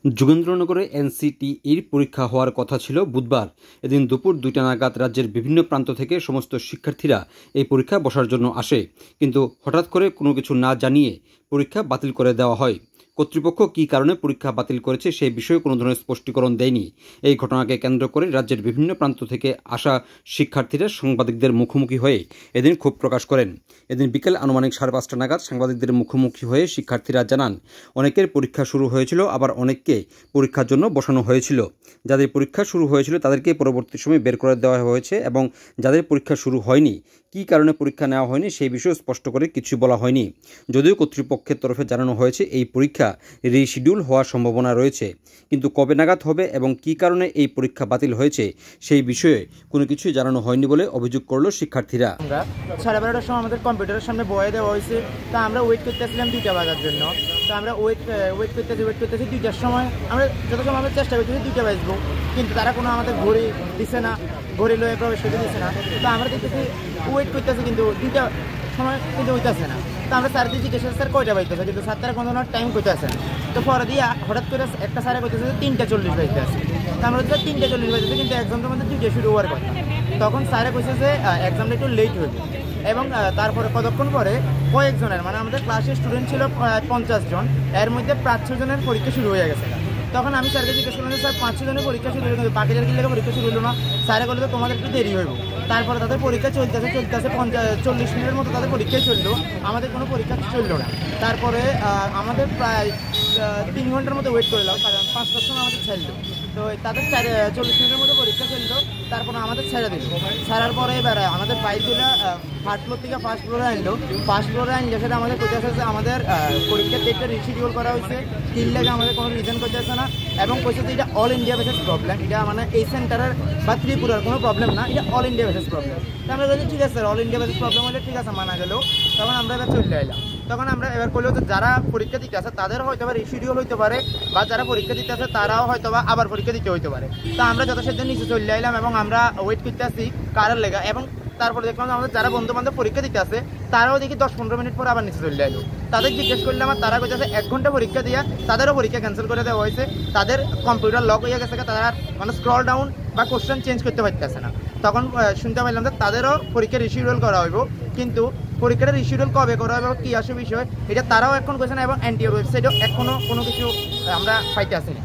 যোগেন্দ্রনগরে এনসিটিইর পরীক্ষা হওয়ার কথা ছিল বুধবার। এদিন দুপুর ২টা নাগাদ রাজ্যের বিভিন্ন প্রান্ত থেকে সমস্ত শিক্ষার্থীরা এই পরীক্ষা বসার জন্য আসে, কিন্তু হঠাৎ করে কোনো কিছু না জানিয়ে পরীক্ষা বাতিল করে দেওয়া হয়। কর্তৃপক্ষ কী কারণে পরীক্ষা বাতিল করেছে সেই বিষয়ে কোনো ধরনের স্পষ্টীকরণ দেয়নি। এই ঘটনাকে কেন্দ্র করে রাজ্যের বিভিন্ন প্রান্ত থেকে আসা শিক্ষার্থীরা সাংবাদিকদের মুখোমুখি হয়ে এদিন ক্ষোভ প্রকাশ করেন। এদিন বিকেল আনুমানিক 5:30 নাগাদ সাংবাদিকদের মুখোমুখি হয়ে শিক্ষার্থীরা জানান, অনেকের পরীক্ষা শুরু হয়েছিল, আবার অনেককে পরীক্ষার জন্য বসানো হয়েছিল। যাদের পরীক্ষা শুরু হয়েছিল তাদেরকে পরবর্তী সময় বের করে দেওয়া হয়েছে, এবং যাদের পরীক্ষা শুরু হয়নি, কী কারণে পরীক্ষা নেওয়া হয়নি সেই বিষয়ে স্পষ্ট করে কিছু বলা হয়নি। যদিও কর্তৃপক্ষের তরফে জানানো হয়েছে এই পরীক্ষা রিশিডিউল হওয়ার সম্ভাবনা রয়েছে, কিন্তু কবে নাগাদ হবে এবং কী কারণে এই পরীক্ষা বাতিল হয়েছে সেই বিষয়ে কোনো কিছুই জানানো হয়নি বলে অভিযোগ করল শিক্ষার্থীরা। আমরা 12:30টার সময় আমাদের কম্পিউটারের সামনে বয়ে দেওয়া হয়েছে, তা আমরা ওয়েট করতেছিলাম 2টা বাজার জন্য। তো আমরা ওয়েট করতেছি 2টার সময় আমরা যথাসময় আমরা চেষ্টা করতেছি 2টা বাজবো, কিন্তু তারা কোনো আমাদের ঘড়ি দিচ্ছে না, ঘড়ি লয়ে প্রবেশ করতে দিচ্ছে না। তো আমরা দেখতেছি ওয়েট করতেছি, কিন্তু 2টা সময় কিন্তু হইতেছে না। তো আমরা স্যারদের জিজ্ঞেস করছি স্যার কয়টা বাজতেছে, কিন্তু স্যার তারা কোনো টাইম করতে আসে না। তো পরে দিয়ে হঠাৎ করে একটা স্যারে করতেছে 3:40 বাজতে আসে। তো আমরা হচ্ছে 3:40 বাজতেছে, কিন্তু এক্সামটার মধ্যে 2টা শুরু হওয়ার কথা। তখন স্যারে কইছে যে এক্সামটা একটু লেট হইবে, এবং তারপরে কতক্ষণ পরে কয়েকজনের, মানে আমাদের ক্লাসের স্টুডেন্ট ছিল 50 জন, এর মধ্যে 500 জনের পরীক্ষা শুরু হয়ে গেছে। তখন আমি স্যারকে জিজ্ঞেস করলাম যে স্যার 500 জনের পরীক্ষা শুরু হলো, কিন্তু বাকিদের কি লেগে পরীক্ষা শুরু হলো না? স্যারে বললো তো তোমাদের একটু দেরি হইব। তারপরে তাদের পরীক্ষা চলতেছে 40 মিনিটের মতো তাদের পরীক্ষাই চললো, আমাদের কোনো পরীক্ষা চললো না। তারপরে আমাদের প্রায় 3 ঘন্টার মতো ওয়েট করলাম, কারণ 5টার সময় আমাদের ছাড়লো। তো তাদের 40 মিনিটের মতো পরীক্ষা চললো, তারপরে আমাদের ছেড়ে দিল। ছাড়ার পরে এবার আমাদের বাইকগুলো থার্ড ফ্লোর থেকে ফার্স্ট ফ্লোরে আনলো। ফার্স্ট ফ্লোরে আনলে সেটা আমাদের করতে আসছে আমাদের পরীক্ষার ডেটটা রিশিডিউল করা হয়েছে, 3 লেগে আমাদের কোনো রিজন করতে আসছে না, এবং বলছে যে এটা অল ইন্ডিয়া বেসিস প্রবলেম, এটা মানে এই সেন্টারের বা ত্রিপুরার কোনো প্রবলেম না, এটা অল ইন্ডিয়া বেসিস প্রবলেম। তো আমরা বলছি ঠিক আছে sir, all India basis problem হলে ঠিক আছে, মানা গেল। তখন আমরা এবার চলে এলাম। তখন আমরা এবার করলেও যে যারা পরীক্ষা দিতে আসে তাদের হয়তো বা রিশিডিউল হইতে পারে, বা যারা পরীক্ষা দিতে আসে তারাও হয়তো বা আবার পরীক্ষা দিতে হইতে পারে। তো আমরা যথাসাধ্য নিচে চলে এলাম এবং আমরা ওয়েট করতে আসি কারের লেগা। এবং তারপরে দেখলাম আমাদের যারা বন্ধু বান্ধব পরীক্ষা দিতে আসে তারাও দেখি 10-15 মিনিট পরে আবার নিচে চলে এলো। তাদের জিজ্ঞেস করলাম, আর তারা কইতেছে 1 ঘন্টা পরীক্ষা দিয়া তাদেরও পরীক্ষা ক্যান্সেল করে দেওয়া হয়েছে, তাদের কম্পিউটার লক হয়ে গেছে, তারা মানে স্ক্রল ডাউন বা কোশ্চেন চেঞ্জ করতে পারতেছে না। তখন শুনতে পাইলাম যে তাদেরও পরীক্ষা রিশিডিউল করা হইব, কিন্তু পরীক্ষাটা রিশিডিউল কবে করা হবে, কী আসে বিষয় এটা তারাও এখন কইছে না, এবং এনটিএর ওয়েবসাইটেও এখনও কোনো কিছু আমরা পাইতে আসিনি।